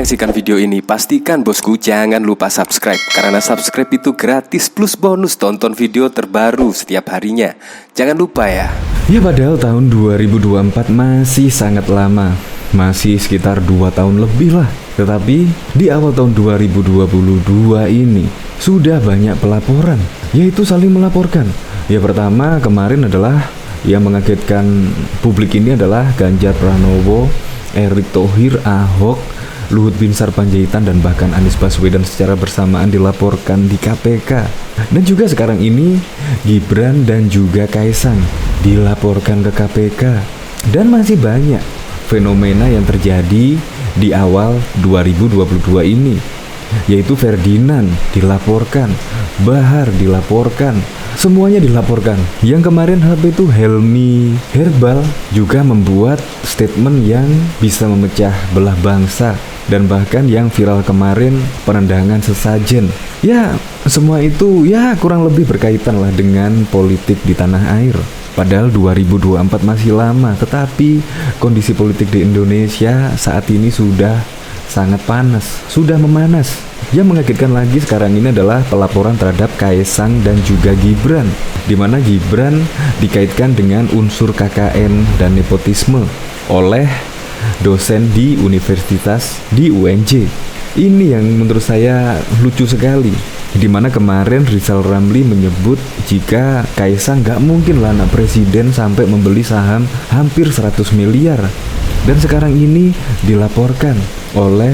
menyaksikan video ini, pastikan bosku jangan lupa subscribe. Karena subscribe itu gratis plus bonus tonton video terbaru setiap harinya. Jangan lupa ya. Ya padahal tahun 2024 masih sangat lama, masih sekitar 2 tahun lebih lah. Tetapi di awal tahun 2022 ini sudah banyak pelaporan, yaitu saling melaporkan. Ya pertama kemarin adalah yang mengagetkan publik ini adalah Ganjar Pranowo, Erick Thohir, Ahok, Luhut Binsar Panjaitan, dan bahkan Anies Baswedan secara bersamaan dilaporkan di KPK. Dan juga sekarang ini Gibran dan juga Kaisang dilaporkan ke KPK. Dan masih banyak fenomena yang terjadi di awal 2022 ini, yaitu Ferdinand dilaporkan, Bahar dilaporkan, semuanya dilaporkan. Yang kemarin HP itu Helmi Herbal juga membuat statement yang bisa memecah belah bangsa. Dan bahkan yang viral kemarin penendangan sesajen. Ya semua itu ya kurang lebih berkaitan lah dengan politik di tanah air. Padahal 2024 masih lama, tetapi kondisi politik di Indonesia saat ini sudah sangat panas, sudah memanas. Yang mengagetkan lagi sekarang ini adalah pelaporan terhadap Kaisang dan juga Gibran, di mana Gibran dikaitkan dengan unsur KKN dan nepotisme oleh dosen di universitas di UNJ. Ini yang menurut saya lucu sekali, di mana kemarin Rizal Ramli menyebut jika Kaisang gak mungkin lah anak presiden sampai membeli saham hampir 100 miliar. Dan sekarang ini dilaporkan oleh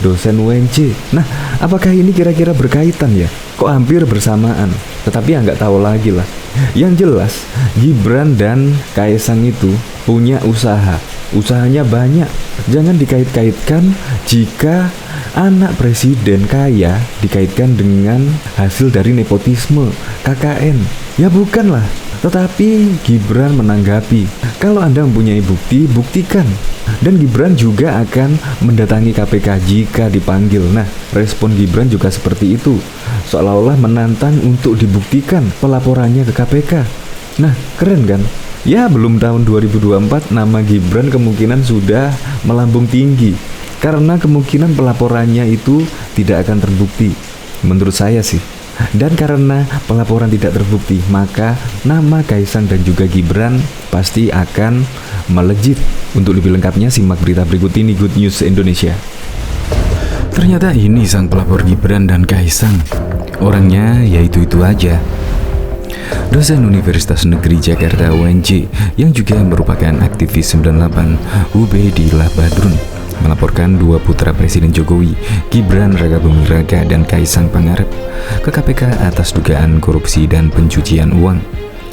dosen UNJ. Nah, apakah ini kira-kira berkaitan ya? Kok hampir bersamaan? Tetapi ya nggak tahu lagi lah. Yang jelas, Gibran dan Kaisang itu punya usaha. Usahanya banyak. Jangan dikait-kaitkan jika anak presiden kaya dikaitkan dengan hasil dari nepotisme, KKN. Ya bukanlah. Tetapi Gibran menanggapi, kalau Anda mempunyai bukti, buktikan. Dan Gibran juga akan mendatangi KPK jika dipanggil. Nah, respon Gibran juga seperti itu, seolah-olah menantang untuk dibuktikan pelaporannya ke KPK. Nah, keren kan? Ya, belum tahun 2024, nama Gibran kemungkinan sudah melambung tinggi, karena kemungkinan pelaporannya itu tidak akan terbukti, menurut saya sih. Dan karena pelaporan tidak terbukti, maka nama Kaisang dan juga Gibran pasti akan melejit. Untuk lebih lengkapnya simak berita berikut ini, Good News Indonesia. Ternyata ini sang pelapor Gibran dan Kaisang. Orangnya yaitu-itu aja. Dosen Universitas Negeri Jakarta UNJ yang juga merupakan aktivis 98, Ubaidillah Badrun, melaporkan dua putra Presiden Jokowi, Gibran Rakabuming Raka dan Kaisang Pangarep, ke KPK atas dugaan korupsi dan pencucian uang.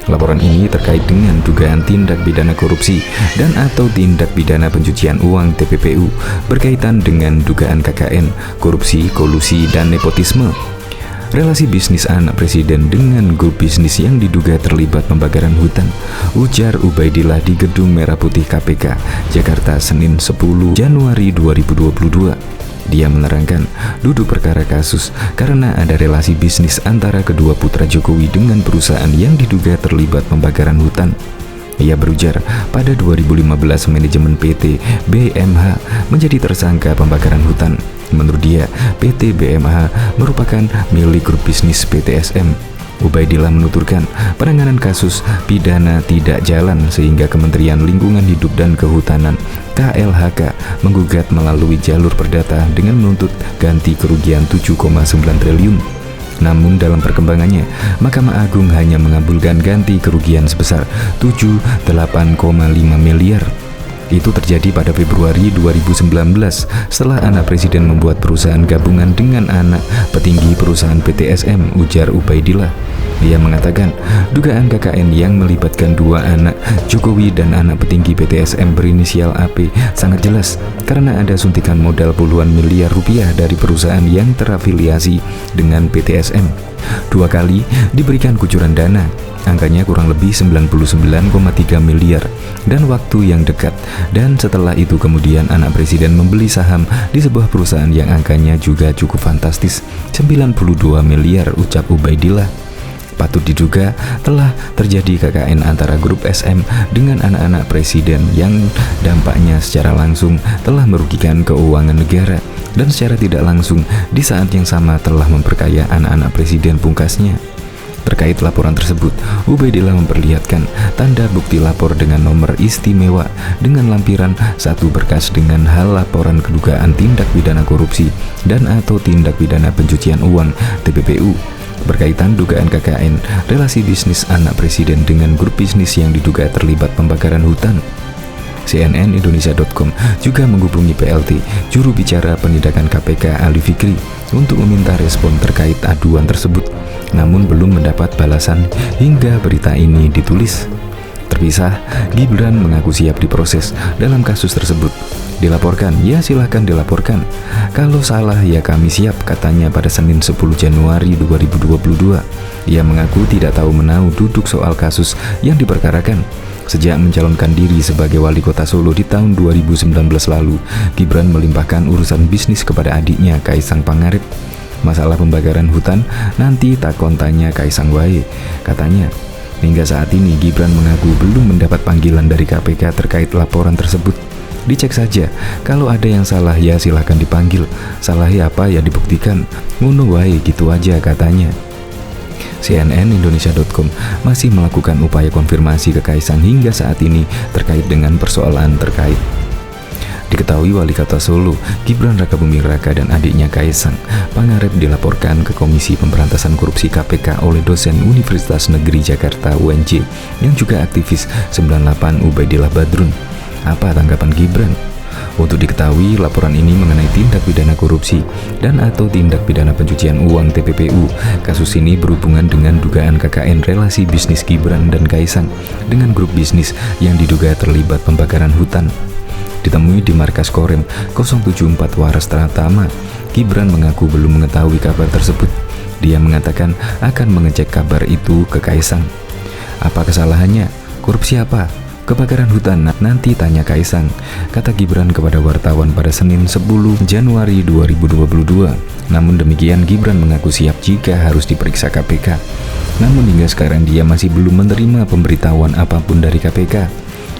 Laporan ini terkait dengan dugaan tindak pidana korupsi dan atau tindak pidana pencucian uang TPPU berkaitan dengan dugaan KKN, korupsi, kolusi, dan nepotisme. Relasi bisnis anak presiden dengan grup bisnis yang diduga terlibat pembakaran hutan, ujar Ubaidillah di Gedung Merah Putih KPK, Jakarta, Senin 10 Januari 2022. Dia menerangkan duduk perkara kasus karena ada relasi bisnis antara kedua putra Jokowi dengan perusahaan yang diduga terlibat pembakaran hutan. Ia berujar, pada 2015 manajemen PT BMH menjadi tersangka pembakaran hutan. Menurut dia, PT BMH merupakan milik grup bisnis PTSM. Ubaidillah menuturkan, penanganan kasus pidana tidak jalan sehingga Kementerian Lingkungan Hidup dan Kehutanan KLHK menggugat melalui jalur perdata dengan menuntut ganti kerugian 7,9 triliun. Namun dalam perkembangannya, Mahkamah Agung hanya mengabulkan ganti kerugian sebesar 78,5 miliar. Itu terjadi pada Februari 2019 setelah anak presiden membuat perusahaan gabungan dengan anak petinggi perusahaan PTSM, ujar Ubaidillah. Dia mengatakan dugaan KKN yang melibatkan dua anak Jokowi dan anak petinggi PTSM berinisial AP sangat jelas karena ada suntikan modal puluhan miliar rupiah dari perusahaan yang terafiliasi dengan PTSM. 2 kali diberikan kucuran dana, angkanya kurang lebih 99,3 miliar dan waktu yang dekat. Dan setelah itu kemudian anak presiden membeli saham di sebuah perusahaan yang angkanya juga cukup fantastis, 92 miliar, ucap Ubaidillah. Patut diduga telah terjadi KKN antara grup SM dengan anak-anak presiden yang dampaknya secara langsung telah merugikan keuangan negara dan secara tidak langsung di saat yang sama telah memperkaya anak-anak presiden pungkasnya. Terkait laporan tersebut, Ubaidillah memperlihatkan tanda bukti lapor dengan nomor istimewa dengan lampiran satu berkas dengan hal laporan kedugaan tindak pidana korupsi dan atau tindak pidana pencucian uang TPPU berkaitan dugaan KKN relasi bisnis anak presiden dengan grup bisnis yang diduga terlibat pembakaran hutan. CNNindonesia.com juga menghubungi PLT, juru bicara penindakan KPK Ali Fikri, untuk meminta respon terkait aduan tersebut, namun belum mendapat balasan hingga berita ini ditulis. Terpisah, Gibran mengaku siap diproses dalam kasus tersebut. Dilaporkan, ya silahkan dilaporkan. Kalau salah ya kami siap, katanya pada Senin 10 Januari 2022. Ia mengaku tidak tahu menahu duduk soal kasus yang diperkarakan. Sejak mencalonkan diri sebagai wali kota Solo di tahun 2019 lalu, Gibran melimpahkan urusan bisnis kepada adiknya Kaisang Pangarep. Masalah pembakaran hutan nanti tak kontanya Kaisang wae, katanya. Hingga saat ini Gibran mengaku belum mendapat panggilan dari KPK terkait laporan tersebut. Dicek saja, kalau ada yang salah ya silahkan dipanggil. Salahnya apa ya dibuktikan. Ngono wae gitu aja, katanya. CNNindonesia.com masih melakukan upaya konfirmasi ke Kaisang hingga saat ini terkait dengan persoalan terkait. Diketahui wali kota Solo, Gibran Rakabuming Raka dan adiknya Kaisang Pangarep dilaporkan ke Komisi Pemberantasan Korupsi KPK oleh dosen Universitas Negeri Jakarta UNJ yang juga aktivis 98 Ubaidillah Badrun. Apa tanggapan Gibran? Untuk diketahui, laporan ini mengenai tindak pidana korupsi dan atau tindak pidana pencucian uang TPPU. Kasus ini berhubungan dengan dugaan KKN relasi bisnis Gibran dan Kaisang dengan grup bisnis yang diduga terlibat pembakaran hutan. Ditemui di markas Korem 074 Waras Tratama, Gibran mengaku belum mengetahui kabar tersebut. Dia mengatakan akan mengecek kabar itu ke Kaisang. Apa kesalahannya? Korupsi apa? Kebakaran hutan nanti tanya Kaisang, kata Gibran kepada wartawan pada Senin 10 Januari 2022. Namun demikian, Gibran mengaku siap jika harus diperiksa KPK. Namun hingga sekarang dia masih belum menerima pemberitahuan apapun dari KPK.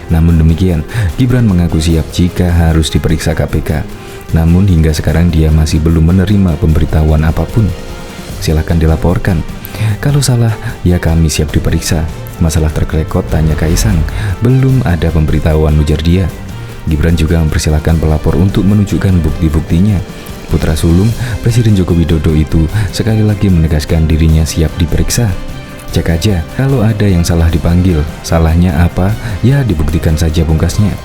Namun demikian, Gibran mengaku siap jika harus diperiksa KPK. Namun hingga sekarang dia masih belum menerima pemberitahuan apapun. Silakan dilaporkan. Kalau salah, ya kami siap diperiksa. Masalah track record, tanya Kaisang. Belum ada pemberitahuan, ujar dia. Gibran juga mempersilahkan pelapor untuk menunjukkan bukti-buktinya. Putra sulung Presiden Joko Widodo itu sekali lagi menegaskan dirinya siap diperiksa. Cek aja, kalau ada yang salah dipanggil. Salahnya apa? Ya dibuktikan saja, pungkasnya.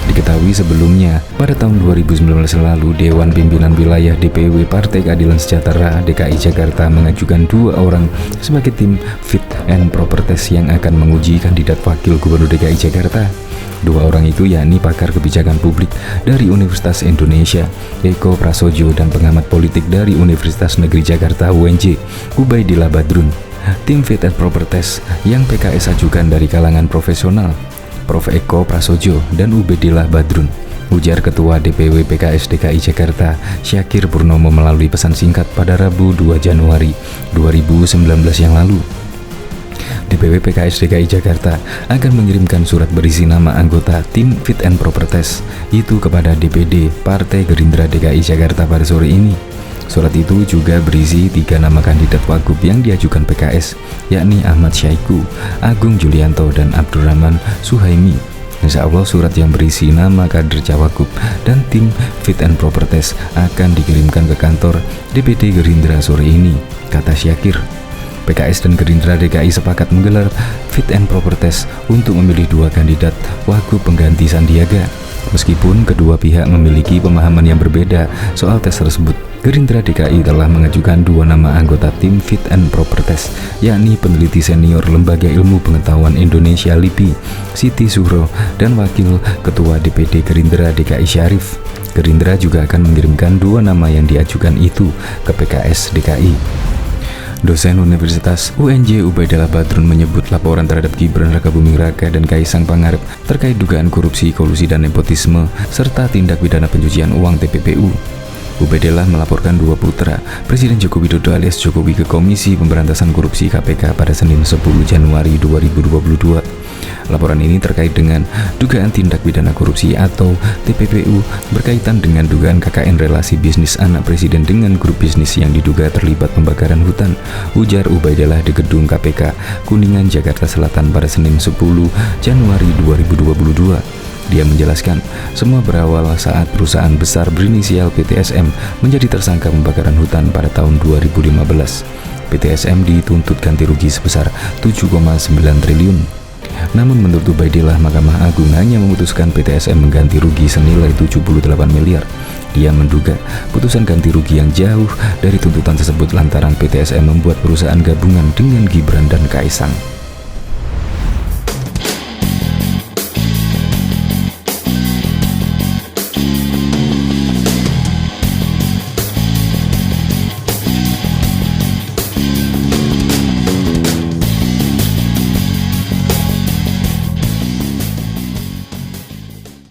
Diketahui sebelumnya, pada tahun 2019 lalu, Dewan Pimpinan Wilayah DPW Partai Keadilan Sejahtera DKI Jakarta mengajukan 2 orang sebagai tim fit and proper test yang akan menguji kandidat wakil gubernur DKI Jakarta. 2 orang itu yakni pakar kebijakan publik dari Universitas Indonesia, Eko Prasojo, dan pengamat politik dari Universitas Negeri Jakarta UNJ, Ubaidillah Badrun. Tim fit and proper test yang PKS ajukan dari kalangan profesional, Prof. Eko Prasojo dan Ubaidillah Badrun, ujar Ketua DPW PKS DKI Jakarta Syakir Purnomo melalui pesan singkat pada Rabu 2 Januari 2019 yang lalu. DPW PKS DKI Jakarta akan mengirimkan surat berisi nama anggota tim fit and proper test itu kepada DPD Partai Gerindra DKI Jakarta pada sore ini. Surat itu juga berisi 3 nama kandidat wagub yang diajukan PKS, yakni Ahmad Syaiqo, Agung Julianto, dan Abdurrahman Suhaimi. Insya Allah surat yang berisi nama kader Cawagup dan tim fit and proper test akan dikirimkan ke kantor DPD Gerindra sore ini, kata Syakir. PKS dan Gerindra DKI sepakat menggelar fit and proper test untuk memilih 2 kandidat wagub pengganti Sandiaga. Meskipun kedua pihak memiliki pemahaman yang berbeda soal tes tersebut, Gerindra DKI telah mengajukan 2 nama anggota tim fit and proper test, yakni peneliti senior Lembaga Ilmu Pengetahuan Indonesia LIPI, Siti Zuhro, dan Wakil Ketua DPD Gerindra DKI Syarif. Gerindra juga akan mengirimkan 2 nama yang diajukan itu ke PKS DKI. Dosen Universitas UNJ Ubaidillah Badrun menyebut laporan terhadap Gibran Rakabuming Raka dan Kaisang Pangarep terkait dugaan korupsi, kolusi, dan nepotisme serta tindak pidana pencucian uang TPPU. Ubaidillah melaporkan dua putra Presiden Joko Widodo alias Jokowi ke Komisi Pemberantasan Korupsi KPK pada Senin 10 Januari 2022. Laporan ini terkait dengan dugaan tindak pidana korupsi atau TPPU berkaitan dengan dugaan KKN relasi bisnis anak Presiden dengan grup bisnis yang diduga terlibat pembakaran hutan, ujar Ubaidillah di gedung KPK Kuningan, Jakarta Selatan pada Senin 10 Januari 2022. Dia menjelaskan, semua berawal saat perusahaan besar berinisial PTSM menjadi tersangka pembakaran hutan pada tahun 2015. PTSM dituntut ganti rugi sebesar 7,9 triliun. Namun menurut Ubaidillah, Mahkamah Agung hanya memutuskan PTSM mengganti rugi senilai 78 miliar. Dia menduga putusan ganti rugi yang jauh dari tuntutan tersebut lantaran PTSM membuat perusahaan gabungan dengan Gibran dan Kaisang.